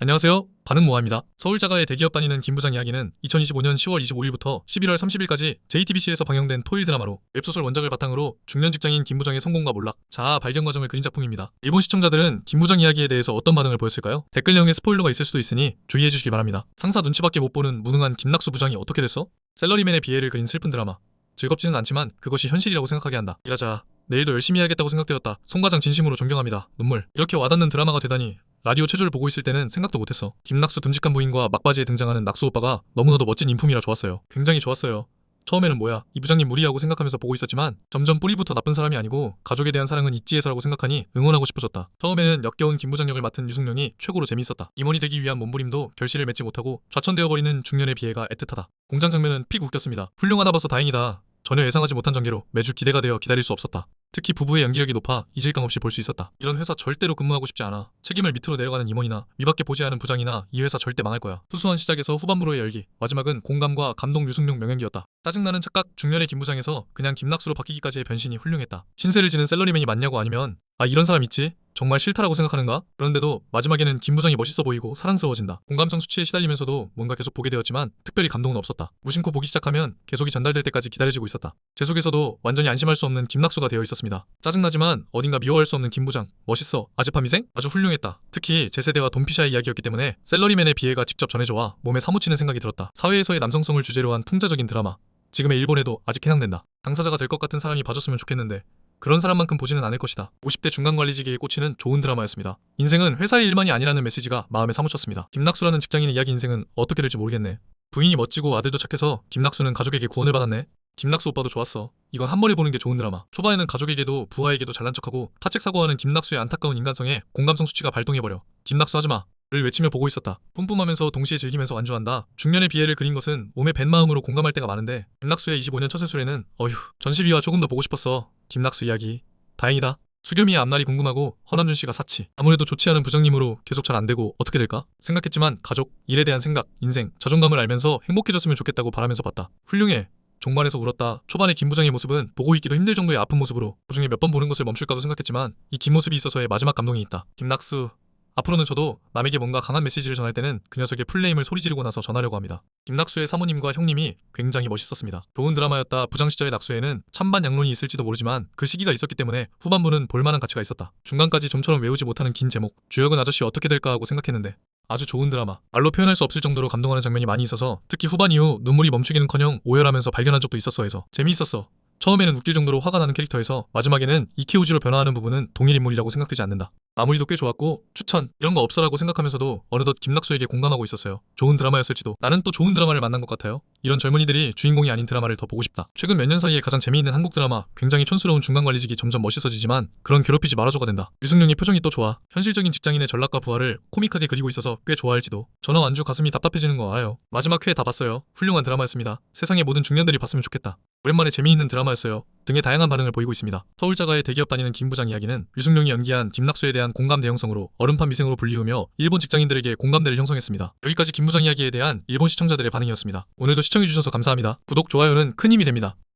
안녕하세요. 반응모아입니다. 서울자가의 대기업 다니는 김 부장 이야기는 2025년 10월 25일부터 11월 30일까지 JTBC에서 방영된 토일 드라마로 웹소설 원작을 바탕으로 중년 직장인 김 부장의 성공과 몰락, 자아 발견 과정을 그린 작품입니다. 일본 시청자들은 김 부장 이야기에 대해서 어떤 반응을 보였을까요? 댓글형의 스포일러가 있을 수도 있으니 주의해 주시기 바랍니다. 상사 눈치밖에 못 보는 무능한 김낙수 부장이 어떻게 됐어? 샐러리맨의 비애를 그린 슬픈 드라마. 즐겁지는 않지만 그것이 현실이라고 생각하게 한다. 일하자. 내일도 열심히 해야겠다고 생각되었다. 송 과장 진심으로 존경합니다. 눈물. 이렇게 와닿는 드라마가 되다니. 라디오 체조를 보고 있을 때는 생각도 못했어. 김낙수 듬직한 부인과 막바지에 등장하는 낙수 오빠가 너무나도 멋진 인품이라 좋았어요. 굉장히 좋았어요. 처음에는 뭐야, 이 부장님 무리하고 생각하면서 보고 있었지만 점점 뿌리부터 나쁜 사람이 아니고 가족에 대한 사랑은 있지에서라고 생각하니 응원하고 싶어졌다. 처음에는 역겨운 김 부장 역을 맡은 유승룡이 최고로 재밌었다. 임원이 되기 위한 몸부림도 결실을 맺지 못하고 좌천되어버리는 중년의 비애가 애틋하다. 공장 장면은 픽 웃겼습니다. 훌륭하다 봐서 다행이다. 전혀 예상하지 못한 전개로 매주 기대가 되어 기다릴 수 없었다. 특히 부부의 연기력이 높아 이질감 없이 볼 수 있었다. 이런 회사 절대로 근무하고 싶지 않아. 책임을 밑으로 내려가는 임원이나 위밖에 보지 않은 부장이나 이 회사 절대 망할 거야. 수수한 시작에서 후반부로의 열기, 마지막은 공감과 감동 유승룡 명연기였다. 짜증나는 착각 중년의 김 부장에서 그냥 김낙수로 바뀌기까지의 변신이 훌륭했다. 신세를 지는 샐러리맨이 맞냐고 아니면 아 이런 사람 있지? 정말 싫다라고 생각하는가? 그런데도 마지막에는 김 부장이 멋있어 보이고 사랑스러워진다. 공감성 수치에 시달리면서도 뭔가 계속 보게 되었지만 특별히 감동은 없었다. 무심코 보기 시작하면 계속이 전달될 때까지 기다려지고 있었다. 제 속에서도 완전히 안심할 수 없는 김낙수가 되어 있었습니다. 짜증나지만 어딘가 미워할 수 없는 김 부장. 멋있어. 아즈파 미생? 아주 훌륭했다. 특히 제 세대와 돈피샤의 이야기였기 때문에 샐러리맨의 비애가 직접 전해져와 몸에 사무치는 생각이 들었다. 사회에서의 남성성을 주제로 한 풍자적인 드라마. 지금의 일본에도 아직 해당된다. 당사자가 될 것 같은 사람이 봐줬으면 좋겠는데 그런 사람만큼 보지는 않을 것이다. 50대 중간관리직에게 꽂히는 좋은 드라마였습니다. 인생은 회사의 일만이 아니라는 메시지가 마음에 사무쳤습니다. 김낙수라는 직장인의 이야기 인생은 어떻게 될지 모르겠네. 부인이 멋지고 아들도 착해서 김낙수는 가족에게 구원을 받았네. 김낙수 오빠도 좋았어. 이건 한 번에 보는 게 좋은 드라마. 초반에는 가족에게도 부하에게도 잘난 척하고 타책 사고하는 김낙수의 안타까운 인간성에 공감성 수치가 발동해버려. 김낙수 하지마. 를 외치며 보고 있었다. 뿜뿜하면서 동시에 즐기면서 완주한다. 중년의 비애를 그린 것은 몸에 밴 마음으로 공감할 때가 많은데 김낙수의 25년 처세술에는 어휴 전시비와 조금 더 보고 싶었어. 김낙수 이야기. 다행이다. 수겸이의 앞날이 궁금하고 허남준 씨가 사치. 아무래도 좋지 않은 부장님으로 계속 잘 안되고 어떻게 될까? 생각했지만 가족, 일에 대한 생각, 인생, 자존감을 알면서 행복해졌으면 좋겠다고 바라면서 봤다. 훌륭해. 종말에서 울었다. 초반에 김 부장의 모습은 보고 있기도 힘들 정도의 아픈 모습으로 도중에 몇 번 보는 것을 멈출까도 생각했지만 이 긴 모습이 있어서의 마지막 감동이 있다. 김낙수. 앞으로는 저도 남에게 뭔가 강한 메시지를 전할 때는 그 녀석의 풀네임을 소리 지르고 나서 전하려고 합니다. 김낙수의 사모님과 형님이 굉장히 멋있었습니다. 좋은 드라마였다. 부장 시절의 낙수에는 찬반 양론이 있을지도 모르지만 그 시기가 있었기 때문에 후반부는 볼만한 가치가 있었다. 중간까지 좀처럼 외우지 못하는 긴 제목. 주역은 아저씨 어떻게 될까 하고 생각했는데 아주 좋은 드라마. 말로 표현할 수 없을 정도로 감동하는 장면이 많이 있어서 특히 후반 이후 눈물이 멈추기는커녕 오열하면서 발견한 적도 있었어 해서 재미있었어. 처음에는 웃길 정도로 화가 나는 캐릭터에서 마지막에는 이케우지로 변화하는 부분은 동일 인물이라고 생각되지 않는다. 마무리도 꽤 좋았고 추천 이런 거 없어라고 생각하면서도 어느덧 김낙수에게 공감하고 있었어요. 좋은 드라마였을지도. 나는 또 좋은 드라마를 만난 것 같아요. 이런 젊은이들이 주인공이 아닌 드라마를 더 보고 싶다. 최근 몇 년 사이에 가장 재미있는 한국 드라마. 굉장히 촌스러운 중간관리직이 점점 멋있어지지만 그런 괴롭히지 말아줘가 된다. 유승룡이 표정이 또 좋아. 현실적인 직장인의 전락과 부활을 코믹하게 그리고 있어서 꽤 좋아할지도. 전화 완주 가슴이 답답해지는 거 알아요. 마지막 회 다 봤어요. 훌륭한 드라마였습니다. 세상의 모든 중년들이 봤으면 좋겠다. 오랜만에 재미있는 드라마였어요. 등의 다양한 반응을 보이고 있습니다. 서울자가의 대기업 다니는 김 부장 이야기는 유승룡이 연기한 김낙수에 대한 공감 대형성으로 얼음판 미생으로 불리우며 일본 직장인들에게 공감대를 형성했습니다. 여기까지 김 부장 이야기에 대한 일본 시청자들의 반응이었습니다. 오늘도 시청해주셔서 감사합니다. 구독, 좋아요는 큰 힘이 됩니다.